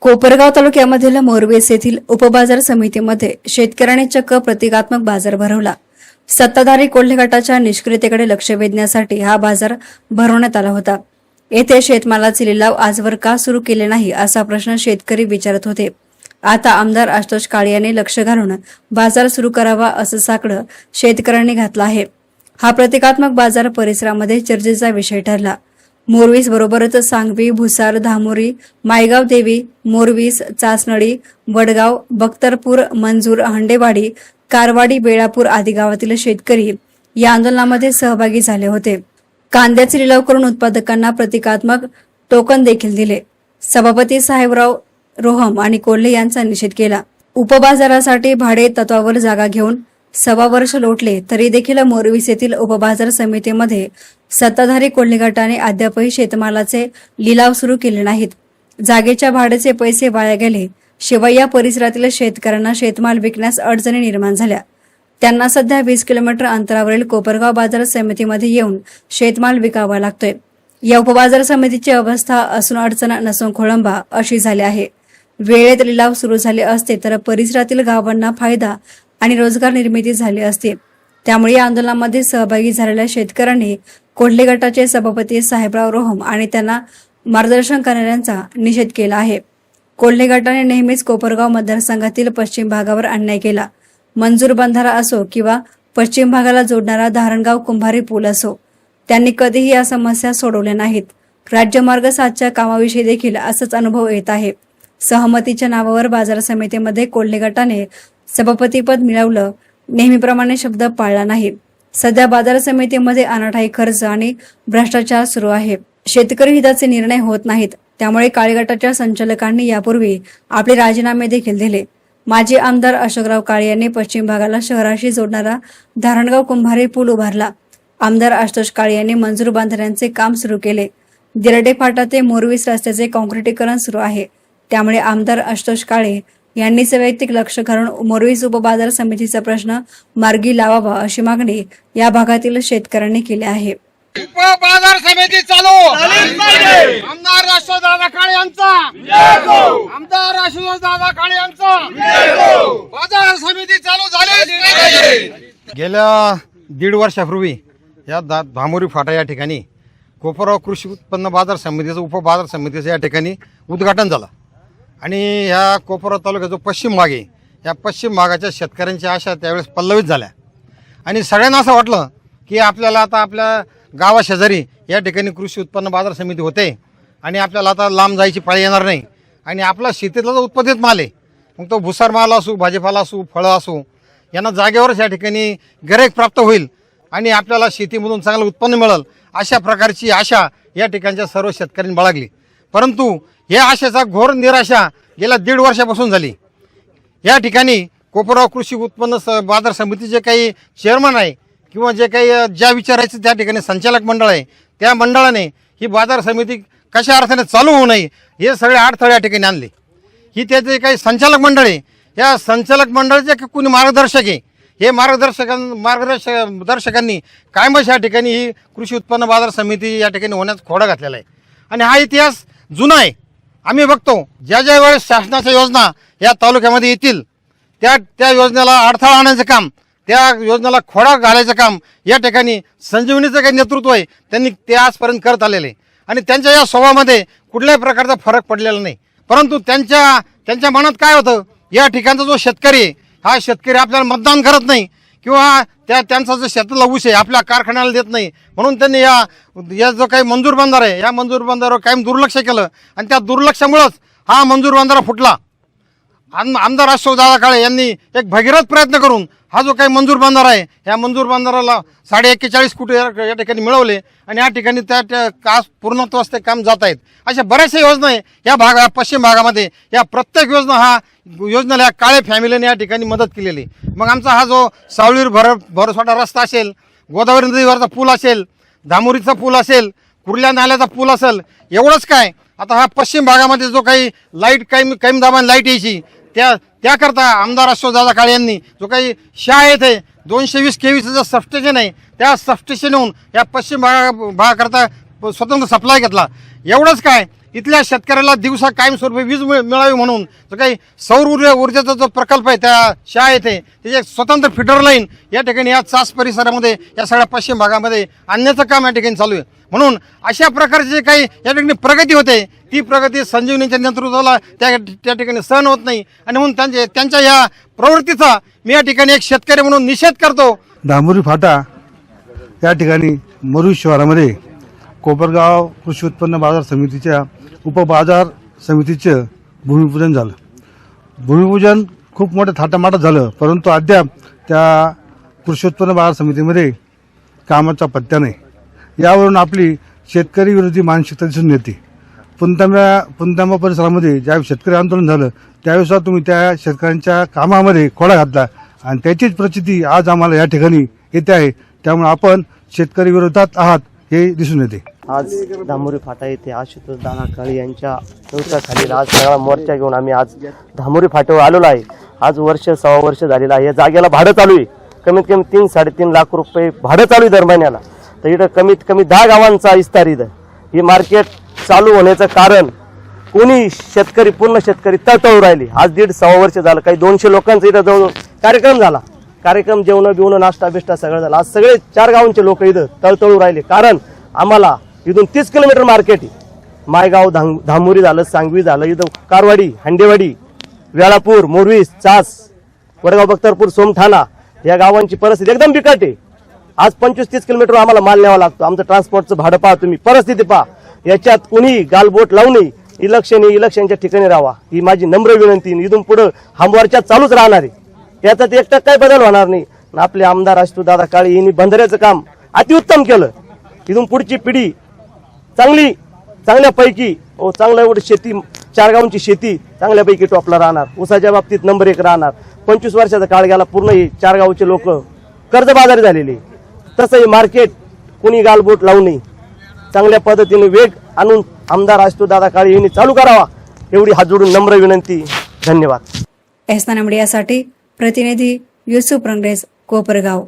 कोपरगाव तालुक्यामधील मोरवेस येथील उपबाजार समितीमध्ये शेतकऱ्यांनी चक्क प्रतिकात्मक बाजार भरवला। सत्ताधारी कोल्हे गटाच्या निष्क्रियतेकडे लक्ष वेधण्यासाठी हा बाजार भरवण्यात आला होता। येथे शेतमालाचे लिलाव आजवर का सुरू केले नाही असा प्रश्न शेतकरी विचारत होते। आता आमदार आशुतोष काळे यांनी लक्ष घालून बाजार सुरू करावा असं साकडं शेतकऱ्यांनी घातलं आहे। हा प्रतिकात्मक बाजार परिसरामध्ये चर्चेचा विषय ठरला। मोरवीस बरोबरच सांगवी, भुसार, धामोरी, मायगाव देवी, मोरवीस, चासनळी, वडगाव, बख्तरपूर, मंजूर, हंडेवाडी, कारवाडी, बेळापूर आदी गावातील शेतकरी या आंदोलनामध्ये सहभागी झाले होते। कांद्याचे लिलाव करून उत्पादकांना प्रतिकात्मक टोकन देखील दिले। सभापती साहेबराव रोहम आणि कोल्हे यांचा निषेध केला। उपबाजारासाठी भाडे तत्वावर जागा घेऊन 1.25 वर्ष लोटले तरी देखील मोरवीस येथील उपबाजार समितीमध्ये सत्ताधारी कोल्हे गटाने अद्यापही शेतमालाचे लिलाव सुरू केले नाहीत। जागेच्या भाड्याचे पैसे वाया गेले। शिवाय या परिसरातील शेतकऱ्यांना शेतमाल विकण्यास अडचणी निर्माण झाल्या। त्यांना सध्या 20 किलोमीटर अंतरावरील कोपरगाव बाजार समितीमध्ये येऊन शेतमाल विकावा लागतोय। या उपबाजार समितीची अवस्था असून अडचण नसून खोळंबा अशी झाली आहे। वेळेत लिलाव सुरू झाले असते तर परिसरातील गावांना फायदा आणि रोजगार निर्मिती झाली असते। त्यामुळे या आंदोलनामध्ये सहभागी झालेल्या शेतकऱ्यांनी कोल्हे गटाचे सभापती साहेबराव रोहम आणि त्यांना मार्गदर्शन करणाऱ्यांचा निषेध केला आहे। कोल्हे गटाने नेहमीच कोपरगाव मतदारसंघातील पश्चिम भागावर अन्याय केला। मंजूर बंधारा असो किंवा पश्चिम भागाला जोडणारा धारणगाव कुंभारी पूल असो, त्यांनी कधीही या समस्या सोडवल्या नाहीत। राज्यमार्ग 7च्या कामाविषयी देखील असाच अनुभव येत आहे। सहमतीच्या नावावर बाजार समितीमध्ये कोल्हे गटाने सभापतीपद मिळवलं, नेहमीप्रमाणे शब्द पाळला नाही। सध्या बाजार समितीमध्ये अनाठायी खर्च आणि भ्रष्टाचार सुरू आहे। शेतकरी हिताचे निर्णय होत नाहीत। त्यामुळे काळे गटाच्या संचालकांनी यापूर्वी आपले राजीनामे देखील दिले। माजी आमदार अशोकराव काळे यांनी पश्चिम भागाला शहराशी जोडणारा धारणगाव कुंभारी पूल उभारला। आमदार आशुतोष काळे यांनी मंजूर बांधण्याचे काम सुरू केले। दिरडे फाटा ते मोरवीस रस्त्याचे काँक्रिटीकरण सुरू आहे। त्यामुळे आमदार आशुतोष काळे यांनीच वैयक्तिक लक्ष घालून मोरवीस उपबाजार समितीचा प्रश्न मार्गी लावावा अशी मागणी या भागातील शेतकऱ्यांनी केली आहे। उपबाजार समिती चालू आमदार आशुतोष काळे यांचा, आमदार आशुतोष काळे यांचा बाजार समिती चालू झाली। गेल्या 1.5 वर्षापूर्वी या धामोरी फाटा या ठिकाणी कोपरगाव कृषी उत्पन्न बाजार समितीचं उपबाजार समितीचं या ठिकाणी उद्घाटन झालं आणि ह्या कोपरगाव तालुक्याचा पश्चिम भाग आहे, या पश्चिम भागाच्या शेतकऱ्यांच्या आशा त्यावेळेस पल्लवित झाल्या आणि सगळ्यांना असं वाटलं की आपल्याला आता आपल्या गावाशेजारी या ठिकाणी कृषी उत्पन्न बाजार समिती होते आणि आपल्याला आता लांब जायची पाळी येणार नाही आणि आपला शेतीतला जो उत्पादित माल आहे, मग तो भुसार माल असो, भाजीपाला असो, फळं असो, यांना जागेवरच या ठिकाणी गिऱ्हाईक प्राप्त होईल आणि आपल्याला शेतीमधून चांगलं उत्पन्न मिळेल अशा प्रकारची आशा या ठिकाणच्या सर्व शेतकऱ्यांनी बाळगली। परंतु या आशेचा घोर निराशा गेल्या 1.5 वर्षापासून झाली। या ठिकाणी कोपरगाव कृषी उत्पन्न बाजार समितीचे काही चेअरमन आहे किंवा जे काही ज्या विचारायचं त्या ठिकाणी संचालक मंडळ आहे, त्या मंडळाने ही बाजार समिती कशा अर्थाने चालू होऊ नये हे सगळे अडथळे या ठिकाणी आणले। ही त्याचे काही संचालक मंडळ आहे, या संचालक मंडळाचे कोणी मार्गदर्शक आहे, हे मार्गदर्शकांनी कायमच या ठिकाणी ही कृषी उत्पन्न बाजार समिती या ठिकाणी होण्यास खोडा घातलेला आहे आणि हा इतिहास जुना आहे। आम्ही बघतो ज्या ज्या वेळेस शासनाच्या योजना या तालुक्यामध्ये येतील त्या योजनेला अडथळा आणायचं काम, त्या योजनेला खोडा घालायचं काम या ठिकाणी संजीवनीचं काही नेतृत्व आहे त्यांनी ते आजपर्यंत करत आलेले आणि त्यांच्या या स्वभावामध्ये कुठल्याही प्रकारचा फरक पडलेला नाही। परंतु त्यांच्या मनात काय होतं, या ठिकाणचा जो शेतकरी आहे हा शेतकरी आपल्याला मतदान करत नाही किंवा त्यांचा जो शेतातला ऊस आहे आपल्या कारखान्याला देत नाही, म्हणून त्यांनी या जो काही मंजूर बंधारा आहे या मंजूर बंधारावर कायम दुर्लक्ष केलं आणि त्या दुर्लक्षामुळेच हा मंजूर बंधारा फुटला। आमदार आशुतोष काळे यांनी एक भगीरथ प्रयत्न करून हा जो काही मंजूर बंधारा आहे या मंजूर बंधाराला 41.5 कोटी या ठिकाणी मिळवले आणि या ठिकाणी त्या पूर्णत्वास ते काम जात आहेत। अशा बऱ्याचशा योजना आहे या पश्चिम भागामध्ये, या प्रत्येक योजनेला या काळे फॅमिलीने या ठिकाणी मदत केलेली। मग आमचा हा जो सावळीर भरसवाडा रस्ता असेल, गोदावरी नदीवरचा पूल असेल, धामोरीचा पूल असेल, कुर्ल्या नाल्याचा पूल असेल, एवढंच काय आता हा पश्चिम भागामध्ये जो काही लाईट कमी दाबाने लाईट यायची त्याकरता आमदार आशुतोष काळे यांनी जो काही येथे 220 kVचं जे सबस्टेशन आहे त्या सबस्टेशनहून या पश्चिम भागाकरता स्वतंत्र सप्लाय घेतला। एवढंच काय इथल्या शेतकऱ्याला दिवसा कायमस्वरूपी वीज मिळावी म्हणून जो काही सौर ऊर्जेचा जो प्रकल्प आहे त्या शाळेत आहे त्याची एक स्वतंत्र फिडर लाईन या ठिकाणी या चास परिसरामध्ये या सगळ्या पश्चिम भागामध्ये आणण्याचं काम या ठिकाणी चालू आहे. म्हणून अशा प्रकारची जे काही या ठिकाणी प्रगती होते ती प्रगती संजीवनीच्या नेतृत्वाला त्या ठिकाणी सहन होत नाही आणि म्हणून त्यांच्या या प्रवृत्तीचा मी या ठिकाणी एक शेतकरी म्हणून निषेध करतो. धामुरी फाटा या ठिकाणी मोरू शहरामध्ये कोपरगाव कृषी उत्पन्न बाजार समितीच्या उपबाजार समितीचं भूमिपूजन झालं. भूमिपूजन खूप मोठं थाटामाटात झालं, परंतु अद्याप त्या कृषी उत्पन्न बाजार समितीमध्ये कामाचा पत्ता नाही. यावरून आपली शेतकरी विरोधी मानसिकता दिसून येते. पुणतांबा परिसरामध्ये ज्यावेळी शेतकरी आंदोलन झालं त्यावेळेस तुम्ही त्या शेतकऱ्यांच्या कामामध्ये खोडा घातला आणि त्याचीच प्रचिती आज आम्हाला या ठिकाणी येते आहे. त्यामुळे आपण शेतकरी विरोधात आहात हे दिसून येते. आज धामुरी फाटा येथे आशुतोष दादा काळे यांच्या नेतृत्वाखाली आज सगळा मोर्चा घेऊन आम्ही आज धामुरी फाट्यावर आलेलो आहे. आज सव्वा वर्ष झालेलं आहे. या जागेला भाडं चालू आहे. कमीत कमी 3-3.5 लाख रुपये भाडं चालू आहे दर महिन्याला. तर इथं कमीत कमी 10 गावांचा विस्तार इथं. ही मार्केट चालू होण्याचं कारण कोणी शेतकरी पूर्ण शेतकरी तळतळू राहिले. आज 1.5 वर्ष झालं. काही 200 लोकांचा इथं जवळ कार्यक्रम झाला. कार्यक्रम जेवण बिवणं नाश्ता बिष्टा सगळं झालं. आज सगळे 4 गावांचे लोक इथं तळतळू राहिले. कारण आम्हाला इथून 30 किलोमीटर मार्केट आहे. मायगाव धामुरी झालं, सांगवी झालं, इथं कारवाडी, हांडेवाडी, वेळापूर, मोरवी, चास, वडगाव, बख्तरपूर, सोमठाणा या गावांची परिस्थिती एकदम बिकट आहे. आज 25-30 किलोमीटर आम्हाला माल न्यावा लागतो. आमचं ट्रान्सपोर्टचं भाडं पहा तुम्ही, परिस्थिती पहा. याच्यात कुणी गालबोट लावू नये. इलेक्शनच्या ठिकाणी राहावा ही माझी नम्र विनंती. इथून पुढे हमवारच्या चालूच राहणार आहे. याच्यात 1% काही बदल होणार नाही. आपले आमदार आशुतोष दादा काळे यांनी बंधाऱ्याचं काम अतिउत्तम केलं. इथून पुढची पिढी चांगल्यापैकी चांगलं एवढं शेती 4 गावांची शेती चांगल्यापैकी टॉपला राहणार. ऊसाच्या बाबतीत नंबर 1 राहणार. 25 वर्षाचा काळ गेला पूर्ण हे 4 गावचे लोक कर्जबाजारी झालेले. तसं हे मार्केट कोणी गालबोट लावू नये. चांगल्या पद्धतीने वेग आणून आमदार आशुतोष दादा काळे यांनी चालू करावा एवढी हात जोडून नम्र विनंती. धन्यवाद. एसना मीडियासाठी प्रतिनिधी युसुफ रंगरेज, कोपरगाव.